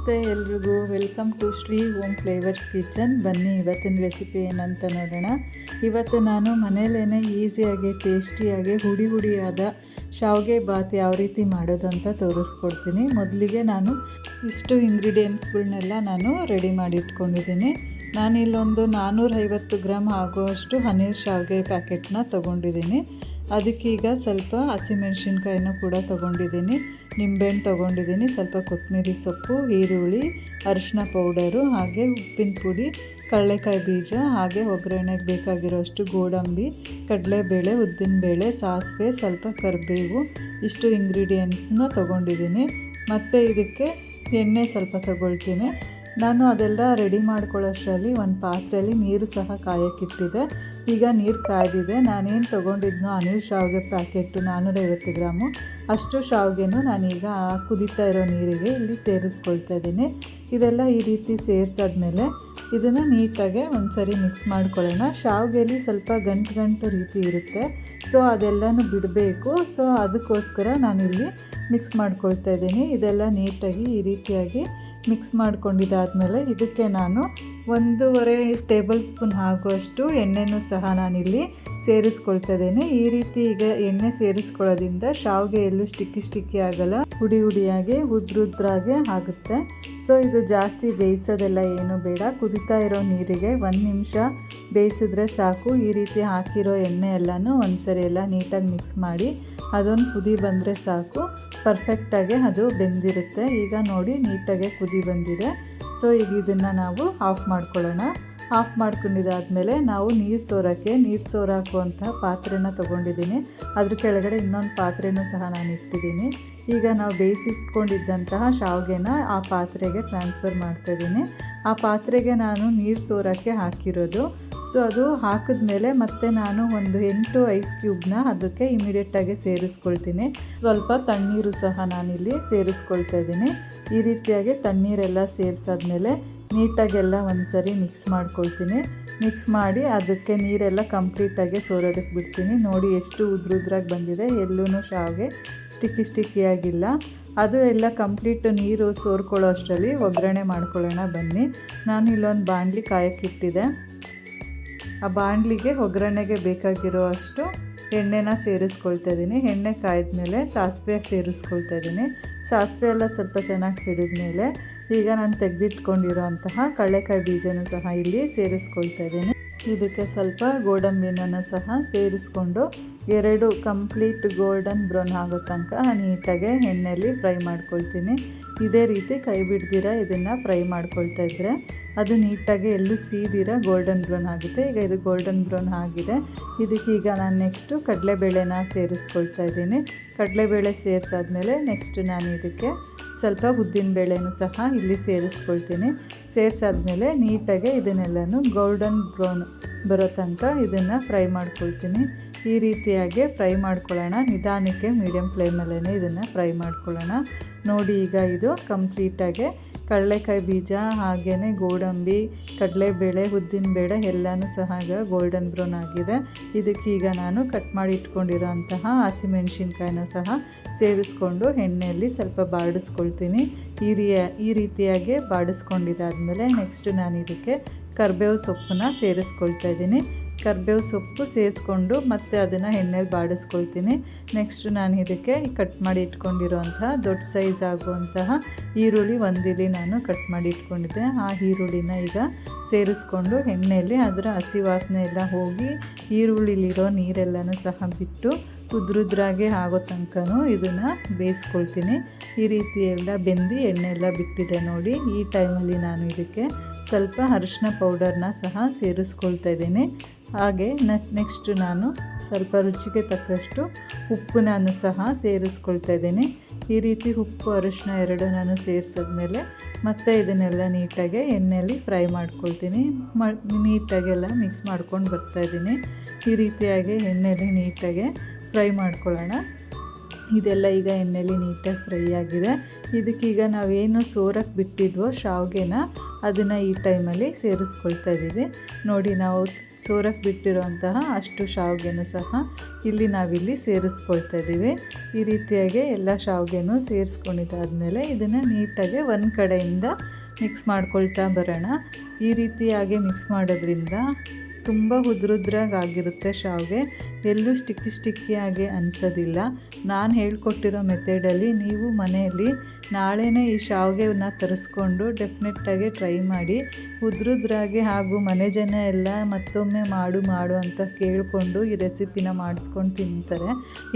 ನಮಸ್ತೆ ಎಲ್ರಿಗೂ, welcome to Shri home flavours kitchen. ಬನ್ನಿ ಇವತ್ತಿನ ರೆಸಿಪಿ ಏನಂತ ನೋಡೋಣ. ಇವತ್ತು ನಾನು ಮನೇಲೇ ಈಸಿಯಾಗಿ ಟೇಸ್ಟಿಯಾಗಿ ಹುಡಿಯಾದ ಶಾವಿಗೆ ಬಾತ್ ಯಾವ ರೀತಿ ಮಾಡೋದು ಅಂತ ತೋರಿಸ್ಕೊಡ್ತೀನಿ. ಮೊದಲಿಗೆ ನಾನು ಇಷ್ಟು ಇಂಗ್ರೀಡಿಯೆಂಟ್ಸ್ಗಳನ್ನೆಲ್ಲ ನಾನು ರೆಡಿ ಮಾಡಿ ಇಟ್ಕೊಂಡಿದ್ದೀನಿ. ನಾನಿಲ್ಲೊಂದು 450 ಗ್ರಾಮ್ ಆಗುವಷ್ಟು ಹನೀರ್ ಶಾವಿಗೆ ಪ್ಯಾಕೆಟ್ನ ತೊಗೊಂಡಿದ್ದೀನಿ. ಅದಕ್ಕೀಗ ಸ್ವಲ್ಪ ಹಸಿಮೆಣ್ಸಿನ್ಕಾಯಿನೂ ಕೂಡ ತೊಗೊಂಡಿದ್ದೀನಿ, ನಿಂಬೆಹಣ್ಣು ತೊಗೊಂಡಿದ್ದೀನಿ, ಸ್ವಲ್ಪ ಕೊತ್ತಂಬರಿ ಸೊಪ್ಪು, ಈರುಳ್ಳಿ, ಅರಿಶಿನ ಪೌಡರು, ಹಾಗೆ ಉಪ್ಪಿನ ಪುಡಿ, ಕಡಲೆಕಾಯಿ ಬೀಜ, ಹಾಗೆ ಒಗ್ಗರಣೆಗೆ ಬೇಕಾಗಿರೋಷ್ಟು ಗೋಡಂಬಿ, ಕಡಲೆಬೇಳೆ, ಉದ್ದಿನಬೇಳೆ, ಸಾಸಿವೆ, ಸ್ವಲ್ಪ ಕರಿಬೇವು, ಇಷ್ಟು ಇಂಗ್ರೀಡಿಯೆಂಟ್ಸ್ನ ತೊಗೊಂಡಿದ್ದೀನಿ. ಮತ್ತು ಇದಕ್ಕೆ ಎಣ್ಣೆ ಸ್ವಲ್ಪ ತೊಗೊಳ್ತೀನಿ. ನಾನು ಅದೆಲ್ಲ ರೆಡಿ ಮಾಡ್ಕೊಳ್ಳೋಷ್ಟರಲ್ಲಿ ಒಂದು ಪಾತ್ರೆಯಲ್ಲಿ ನೀರು ಸಹ ಕಾಯಕ್ಕಿಟ್ಟಿದೆ. ಈಗ ನೀರು ಕಾಯ್ದಿದೆ. ನಾನೇನು ತೊಗೊಂಡಿದ್ನೋ ಹನೀರ್ ಶಾವಿಗೆ ಪ್ಯಾಕೆಟು 450 ಗ್ರಾಮು ಅಷ್ಟು ಶಾವಿಗೆನೂ ನಾನೀಗ ಕುದೀತಾ ಇರೋ ನೀರಿಗೆ ಇಲ್ಲಿ ಸೇರಿಸ್ಕೊಳ್ತಾ ಇದ್ದೀನಿ. ಇದೆಲ್ಲ ಈ ರೀತಿ ಸೇರಿಸಾದ್ಮೇಲೆ ಇದನ್ನು ನೀಟಾಗಿ ಒಂದು ಸರಿ ಮಿಕ್ಸ್ ಮಾಡ್ಕೊಳ್ಳೋಣ. ಶಾವಿಗೆಯಲ್ಲಿ ಸ್ವಲ್ಪ ಗಂಟು ರೀತಿ ಇರುತ್ತೆ, ಸೊ ಅದೆಲ್ಲನೂ ಬಿಡಬೇಕು. ಸೊ ಅದಕ್ಕೋಸ್ಕರ ನಾನಿಲ್ಲಿ ಮಿಕ್ಸ್ ಮಾಡ್ಕೊಳ್ತಾ ಇದ್ದೀನಿ. ಇದೆಲ್ಲ ನೀಟಾಗಿ ಈ ರೀತಿಯಾಗಿ ಮಿಕ್ಸ್ ಮಾಡ್ಕೊಂಡಿದ್ದಾದಮೇಲೆ ಇದಕ್ಕೆ ನಾನು 1.5 ಟೇಬಲ್ ಸ್ಪೂನ್ ಆಗುವಷ್ಟು ಎಣ್ಣೆನೂ ಸಹ ನಾನಿಲ್ಲಿ ಸೇರಿಸ್ಕೊಳ್ತಾ ಇದ್ದೀನಿ. ಈ ರೀತಿ ಈಗ ಎಣ್ಣೆ ಸೇರಿಸ್ಕೊಳ್ಳೋದ್ರಿಂದ ಶಾವಿಗೆ ಎಲ್ಲೂ ಸ್ಟಿಕ್ಕಿ ಆಗಲ್ಲ, ಹುಡಿಯಾಗಿ ಉದ್ರಾಗೆ ಆಗುತ್ತೆ. ಸೊ ಇದು ಜಾಸ್ತಿ ಬೇಯಿಸೋದೆಲ್ಲ ಏನು ಬೇಡ. ಕುದೀತಾ ಇರೋ ನೀರಿಗೆ 1 ನಿಮಿಷ ಬೇಯಿಸಿದ್ರೆ ಸಾಕು. ಈ ರೀತಿ ಹಾಕಿರೋ ಎಣ್ಣೆ ಎಲ್ಲನೂ ಒಂದ್ಸರಿ ಎಲ್ಲ ನೀಟಾಗಿ ಮಿಕ್ಸ್ ಮಾಡಿ ಅದೊಂದು ಕುದಿ ಬಂದರೆ ಸಾಕು, ಪರ್ಫೆಕ್ಟಾಗಿ ಅದು ಬೆಂದಿರುತ್ತೆ. ಈಗ ನೋಡಿ ನೀಟಾಗೆ ಕುದಿ ಬಂದಿದೆ. ಸೊ ಈಗ ಇದನ್ನು ನಾವು ಆಫ್ ಮಾಡ್ಕೊಳ್ಳೋಣ. ಆಫ್ ಮಾಡ್ಕೊಂಡಿದ್ದಾದಮೇಲೆ ನಾವು ನೀರು ಸೋರಾಕುವಂಥ ಪಾತ್ರೆನ ತೊಗೊಂಡಿದ್ದೀನಿ. ಅದ್ರ ಕೆಳಗಡೆ ಇನ್ನೊಂದು ಪಾತ್ರೆನೂ ಸಹ ನಾನು ಇಟ್ಟಿದ್ದೀನಿ. ಈಗ ನಾವು ಬೇಯಿಸಿಟ್ಕೊಂಡಿದ್ದಂತಹ ಶಾವಿಗೆನ ಆ ಪಾತ್ರೆಗೆ ಟ್ರಾನ್ಸ್ಫರ್ ಮಾಡ್ತಾಯಿದ್ದೀನಿ. ಆ ಪಾತ್ರೆಗೆ ನಾನು ನೀರು ಸೋರೋಕ್ಕೆ ಹಾಕಿರೋದು. ಸೊ ಅದು ಹಾಕಿದ್ಮೇಲೆ ಮತ್ತೆ ನಾನು ಒಂದು 8 ಐಸ್ ಕ್ಯೂಬ್ನ ಅದಕ್ಕೆ ಇಮಿಡಿಯೇಟಾಗಿ ಸೇರಿಸ್ಕೊಳ್ತೀನಿ. ಸ್ವಲ್ಪ ತಣ್ಣೀರು ಸಹ ನಾನಿಲ್ಲಿ ಸೇರಿಸ್ಕೊಳ್ತಾ ಇದ್ದೀನಿ. ಈ ರೀತಿಯಾಗಿ ತಣ್ಣೀರೆಲ್ಲ ಸೇರಿಸಾದ್ಮೇಲೆ ನೀಟಾಗೆಲ್ಲ ಒಂದು ಸರಿ ಮಿಕ್ಸ್ ಮಾಡ್ಕೊಳ್ತೀನಿ. ಮಿಕ್ಸ್ ಮಾಡಿ ಅದಕ್ಕೆ ನೀರೆಲ್ಲ ಕಂಪ್ಲೀಟಾಗಿ ಸೋರೋದಕ್ಕೆ ಬಿಡ್ತೀನಿ. ನೋಡಿ ಎಷ್ಟು ಉದ್ರಾಗಿ ಬಂದಿದೆ, ಎಲ್ಲೂ ಶಾವಿಗೆ ಸ್ಟಿಕ್ಕಿಯಾಗಿಲ್ಲ. ಅದು ಎಲ್ಲ ಕಂಪ್ಲೀಟ್ ನೀರು ಸೋರ್ಕೊಳ್ಳೋ ಅಷ್ಟರಲ್ಲಿ ಒಗ್ಗರಣೆ ಮಾಡ್ಕೊಳ್ಳೋಣ ಬನ್ನಿ. ನಾನು ಇಲ್ಲೊಂದು ಬಾಣಲಿ ಕಾಯಕ್ಕಿಟ್ಟಿದೆ. ಆ ಬಾಣಲಿಗೆ ಒಗ್ಗರಣೆಗೆ ಬೇಕಾಗಿರೋ ಅಷ್ಟು ಎಣ್ಣೆನ ಸೇರಿಸ್ಕೊಳ್ತಾ ಇದ್ದೀನಿ. ಎಣ್ಣೆ ಕಾಯ್ದ್ಮೇಲೆ ಸಾಸಿವೆ ಸೇರಿಸ್ಕೊಳ್ತಾ ಇದ್ದೀನಿ. ಸಾಸಿವೆ ಎಲ್ಲ ಸ್ವಲ್ಪ ಚೆನ್ನಾಗಿ ಸಿಡಿದ್ಮೇಲೆ ಈಗ ನಾನು ತೆಗೆದಿಟ್ಕೊಂಡಿರೋ ಅಂತಹ ಕಡಲೆಕಾಯಿ ಬೀಜನೂ ಸಹ ಇಲ್ಲಿ ಸೇರಿಸ್ಕೊಳ್ತಾ ಇದ್ದೀನಿ. ಇದಕ್ಕೆ ಸ್ವಲ್ಪ ಗೋಡಂಬಿನೂ ಸಹ ಸೇರಿಸ್ಕೊಂಡು 2 ಕಂಪ್ಲೀಟ್ ಗೋಲ್ಡನ್ ಬ್ರೌನ್ ಆಗೋ ತನಕ ನೀಟಾಗೆ ಎಣ್ಣೆಯಲ್ಲಿ ಫ್ರೈ ಮಾಡ್ಕೊಳ್ತೀನಿ. ಇದೇ ರೀತಿ ಕೈ ಬಿಡ್ದಿರ ಇದನ್ನು ಫ್ರೈ ಮಾಡ್ಕೊಳ್ತಾ ಇದ್ದರೆ ಅದು ನೀಟಾಗಿ ಎಲ್ಲೂ ಸೀದಿರ ಗೋಲ್ಡನ್ ಬ್ರೌನ್ ಆಗುತ್ತೆ. ಈಗ ಇದು ಗೋಲ್ಡನ್ ಬ್ರೌನ್ ಆಗಿದೆ. ಇದಕ್ಕೀಗ ನಾನು ನೆಕ್ಸ್ಟು ಕಡಲೆಬೇಳೆನ ಸೇರಿಸ್ಕೊಳ್ತಾ ಇದ್ದೀನಿ. ಕಡಲೆಬೇಳೆ ಸೇರಿಸಾದ್ಮೇಲೆ ನೆಕ್ಸ್ಟ್ ನಾನು ಇದಕ್ಕೆ ಸ್ವಲ್ಪ ಉದ್ದಿನಬೇಳೆನೂ ಸಹ ಇಲ್ಲಿ ಸೇರಿಸ್ಕೊಳ್ತೀನಿ. ಸೇರಿಸಾದ್ಮೇಲೆ ನೀಟಾಗಿ ಇದನ್ನೆಲ್ಲನೂ ಗೋಲ್ಡನ್ ಬ್ರೌನ್ ಬರೋ ತನಕ ಇದನ್ನು ಫ್ರೈ ಮಾಡ್ಕೊಳ್ತೀನಿ. ಈ ರೀತಿಯಾಗಿ ಫ್ರೈ ಮಾಡ್ಕೊಳ್ಳೋಣ. ನಿಧಾನಕ್ಕೆ ಮೀಡಿಯಮ್ ಫ್ಲೇಮಲ್ಲೇ ಇದನ್ನು ಫ್ರೈ ಮಾಡ್ಕೊಳ್ಳೋಣ. ನೋಡಿ ಈಗ ಇದು ಕಂಪ್ಲೀಟಾಗಿ ಕಡಲೆಕಾಯಿ ಬೀಜ ಹಾಗೆಯೇ ಗೋಡಂಬಿ, ಕಡಲೆಬೇಳೆ, ಉದ್ದಿನಬೇಳೆ ಎಲ್ಲನೂ ಸಹ ಈಗ ಗೋಲ್ಡನ್ ಬ್ರೌನ್ ಆಗಿದೆ. ಇದಕ್ಕೀಗ ನಾನು ಕಟ್ ಮಾಡಿ ಇಟ್ಕೊಂಡಿರೋ ಅಂತಹ ಹಸಿಮೆಣ್ಸಿನ್ಕಾಯಿನೂ ಸಹ ಸೇರಿಸ್ಕೊಂಡು ಎಣ್ಣೆಯಲ್ಲಿ ಸ್ವಲ್ಪ ಬಾಡಿಸ್ಕೊಳ್ತೀನಿ. ಈ ರೀತಿಯಾಗಿ ಬಾಡಿಸ್ಕೊಂಡಿದ್ದಾದಮೇಲೆ ನೆಕ್ಸ್ಟ್ ನಾನು ಇದಕ್ಕೆ ಕರಿಬೇವು ಸೊಪ್ಪನ್ನ ಸೇರಿಸ್ಕೊಳ್ತಾ ಇದ್ದೀನಿ. ಕರಿಬೇವು ಸೊಪ್ಪು ಸೇರಿಸ್ಕೊಂಡು ಮತ್ತೆ ಅದನ್ನು ಎಣ್ಣೆಲಿ ಬಾಡಿಸ್ಕೊಳ್ತೀನಿ. ನೆಕ್ಸ್ಟ್ ನಾನು ಇದಕ್ಕೆ ಕಟ್ ಮಾಡಿ ಇಟ್ಕೊಂಡಿರೋಂತಹ ದೊಡ್ಡ ಸೈಜ್ ಆಗುವಂತಹ ಈರುಳ್ಳಿ 1 ಇಲ್ಲಿ ನಾನು ಕಟ್ ಮಾಡಿ ಇಟ್ಕೊಂಡಿದ್ದೆ. ಆ ಈರುಳ್ಳಿನ ಈಗ ಸೇರಿಸ್ಕೊಂಡು ಎಣ್ಣೆಯಲ್ಲಿ ಅದರ ಹಸಿ ವಾಸನೆ ಎಲ್ಲ ಹೋಗಿ ಈರುಳ್ಳಿಲಿರೋ ನೀರೆಲ್ಲನೂ ಸಹ ಬಿಟ್ಟು ಉದ್ರಾಗೆ ಆಗೋ ತನಕನೂ ಇದನ್ನು ಬೇಯಿಸ್ಕೊಳ್ತೀನಿ. ಈ ರೀತಿ ಎಲ್ಲ ಬೆಂದು ಎಣ್ಣೆ ಎಲ್ಲ ಬಿಟ್ಟಿದೆ ನೋಡಿ. ಈ ಟೈಮಲ್ಲಿ ನಾನು ಇದಕ್ಕೆ ಸ್ವಲ್ಪ ಅರಿಶಿನ ಪೌಡರ್ನ ಸಹ ಸೇರಿಸ್ಕೊಳ್ತಾ ಇದ್ದೀನಿ. ಹಾಗೆ ನೆಕ್ಸ್ಟ್ ನಾನು ಸ್ವಲ್ಪ ರುಚಿಗೆ ತಕ್ಕಷ್ಟು ಉಪ್ಪು ನಾನು ಸಹ ಸೇರಿಸ್ಕೊಳ್ತಾ ಇದ್ದೀನಿ. ಈ ರೀತಿ ಉಪ್ಪು ಅರಿಶಿನ 2 ನಾನು ಸೇರಿಸಿದ್ಮೇಲೆ ಮತ್ತೆ ಇದನ್ನೆಲ್ಲ ನೀಟಾಗಿ ಎಣ್ಣೆಯಲ್ಲಿ ಫ್ರೈ ಮಾಡ್ಕೊಳ್ತೀನಿ. ನೀಟಾಗೆಲ್ಲ ಮಿಕ್ಸ್ ಮಾಡ್ಕೊಂಡು ಬರ್ತಾಯಿದ್ದೀನಿ. ಈ ರೀತಿಯಾಗಿ ಎಣ್ಣೆಯಲ್ಲಿ ನೀಟಾಗಿ ಫ್ರೈ ಮಾಡ್ಕೊಳ್ಳೋಣ. ಇದೆಲ್ಲ ಈಗ ಎಣ್ಣೆಲಿ ನೀಟಾಗಿ ಫ್ರೈ ಆಗಿದೆ. ಇದಕ್ಕೀಗ ನಾವೇನು ಸೋರಕ್ಕೆ ಬಿಟ್ಟಿದ್ವೋ ಶಾವಿಗೆನ ಅದನ್ನು ಈ ಟೈಮಲ್ಲಿ ಸೇರಿಸ್ಕೊಳ್ತಾ ಇದ್ದೀವಿ. ನೋಡಿ, ನಾವು ಸೋರಕ್ಕೆ ಬಿಟ್ಟಿರೋಂತಹ ಅಷ್ಟು ಶಾವಿಗೆನೂ ಸಹ ನಾವಿಲ್ಲಿ ಸೇರಿಸ್ಕೊಳ್ತಾ ಇದ್ದೀವಿ. ಈ ರೀತಿಯಾಗಿ ಎಲ್ಲ ಶಾವಿಗೆನೂ ಸೇರಿಸ್ಕೊಂಡಿದ್ದಾದಮೇಲೆ ಇದನ್ನು ನೀಟಾಗಿ ಒಂದು ಕಡೆಯಿಂದ ಮಿಕ್ಸ್ ಮಾಡ್ಕೊಳ್ತಾ ಬರೋಣ. ಈ ರೀತಿಯಾಗಿ ಮಿಕ್ಸ್ ಮಾಡೋದ್ರಿಂದ ತುಂಬ ಉದ್ರುದ್ರಾಗಿರುತ್ತೆ ಶಾವಿಗೆ, ಎಲ್ಲೂ ಸ್ಟಿಕ್ಕಿಯಾಗಿ ಅನಿಸೋದಿಲ್ಲ. ನಾನು ಹೇಳ್ಕೊಟ್ಟಿರೋ ಮೆಥಡಲ್ಲಿ ನೀವು ಮನೆಯಲ್ಲಿ ನಾಳೆನೇ ಈ ಶಾವಿಗೆನ ತರಿಸ್ಕೊಂಡು ಡೆಫಿನೆಟ್ಟಾಗಿ ಟ್ರೈ ಮಾಡಿ. ಉದ್ರುದ್ರಾಗಿ ಹಾಗೂ ಮನೆ ಜನ ಎಲ್ಲ ಮತ್ತೊಮ್ಮೆ ಮಾಡು ಅಂತ ಕೇಳಿಕೊಂಡು ಈ ರೆಸಿಪಿನ ಮಾಡಿಸ್ಕೊಂಡು ತಿಂತಾರೆ.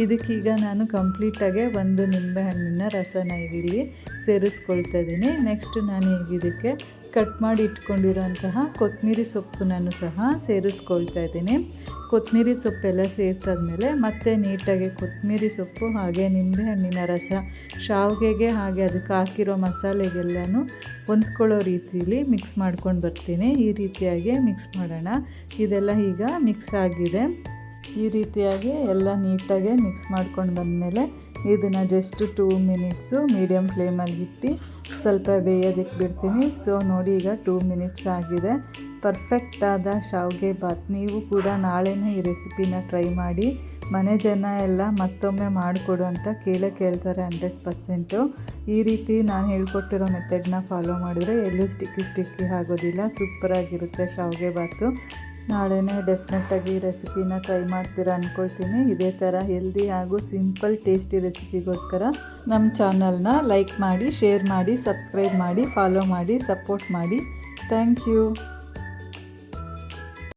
ಇದಕ್ಕೀಗ ನಾನು ಕಂಪ್ಲೀಟಾಗಿ ಒಂದು ನಿಂಬೆಹಣ್ಣಿನ ರಸನ ಇಲ್ಲಿ ಸೇರಿಸ್ಕೊಳ್ತಾ ಇದ್ದೀನಿ. ನೆಕ್ಸ್ಟ್ ನಾನು ಈಗ ಇದಕ್ಕೆ ಕಟ್ ಮಾಡಿ ಇಟ್ಕೊಂಡಿರೋಂತಹ ಕೊತ್ತಂಬರಿ ಸೊಪ್ಪನ್ನು ಸಹ ಸೇರಿಸ್ಕೊಳ್ತಾ ಇದ್ದೀನಿ. ಕೊತ್ತಂಬರಿ ಸೊಪ್ಪೆಲ್ಲ ಸೇರಿಸಾದ್ಮೇಲೆ ಮತ್ತೆ ನೀಟಾಗಿ ಕೊತ್ತಂಬರಿ ಸೊಪ್ಪು ಹಾಗೆ ನಿಂಬೆಹಣ್ಣಿನ ರಸ ಶಾವಿಗೆಗೆ ಹಾಗೆ ಅದಕ್ಕೆ ಹಾಕಿರೋ ಮಸಾಲೆಗೆಲ್ಲನೂ ಹೊಂದ್ಕೊಳ್ಳೋ ರೀತಿಯಲ್ಲಿ ಮಿಕ್ಸ್ ಮಾಡ್ಕೊಂಡು ಬರ್ತೀನಿ. ಈ ರೀತಿಯಾಗಿ ಮಿಕ್ಸ್ ಮಾಡೋಣ. ಇದೆಲ್ಲ ಈಗ ಮಿಕ್ಸ್ ಆಗಿದೆ. ಈ ರೀತಿಯಾಗಿ ಎಲ್ಲ ನೀಟಾಗಿ ಮಿಕ್ಸ್ ಮಾಡ್ಕೊಂಡು ಬಂದಮೇಲೆ ಇದನ್ನು ಜಸ್ಟ್ 2 ಮಿನಿಟ್ಸು ಮೀಡಿಯಮ್ ಫ್ಲೇಮಲ್ಲಿ ಇಟ್ಟು ಸ್ವಲ್ಪ ಬೇಯೋದಕ್ಕೆ ಬಿಡ್ತೀನಿ. ಸೊ ನೋಡಿ, ಈಗ 2 ಮಿನಿಟ್ಸ್ ಆಗಿದೆ. ಪರ್ಫೆಕ್ಟಾದ ಶಾವಿಗೆ ಬಾತ್. ನೀವು ಕೂಡ ನಾಳೆನೇ ಈ ರೆಸಿಪಿನ ಟ್ರೈ ಮಾಡಿ. ಮನೆ ಜನ ಎಲ್ಲ ಮತ್ತೊಮ್ಮೆ ಮಾಡಿಕೊಡು ಅಂತ ಕೇಳ್ತಾರೆ 100%. ಈ ರೀತಿ ನಾನು ಹೇಳ್ಕೊಟ್ಟಿರೋ ಮೆಥಡ್ನ ಫಾಲೋ ಮಾಡಿದರೆ ಎಲ್ಲೂ ಸ್ಟಿಕ್ಕಿ ಆಗೋದಿಲ್ಲ. ಸೂಪರಾಗಿರುತ್ತೆ ಶಾವಿಗೆ ಬಾತು. ನಾಳೆನೇ ಡೆಫಿನೆಟ್ಟಾಗಿ ಈ ರೆಸಿಪಿನ ಟ್ರೈ ಮಾಡ್ತೀರಾ ಅಂದ್ಕೊಳ್ತೀನಿ. ಇದೇ ಥರ ಹೆಲ್ದಿ ಹಾಗೂ ಸಿಂಪಲ್ ಟೇಸ್ಟಿ ರೆಸಿಪಿಗೋಸ್ಕರ ನಮ್ಮ ಚಾನಲ್ನ ಲೈಕ್ ಮಾಡಿ, ಶೇರ್ ಮಾಡಿ, ಸಬ್ಸ್ಕ್ರೈಬ್ ಮಾಡಿ, ಫಾಲೋ ಮಾಡಿ, ಸಪೋರ್ಟ್ ಮಾಡಿ. Thank you.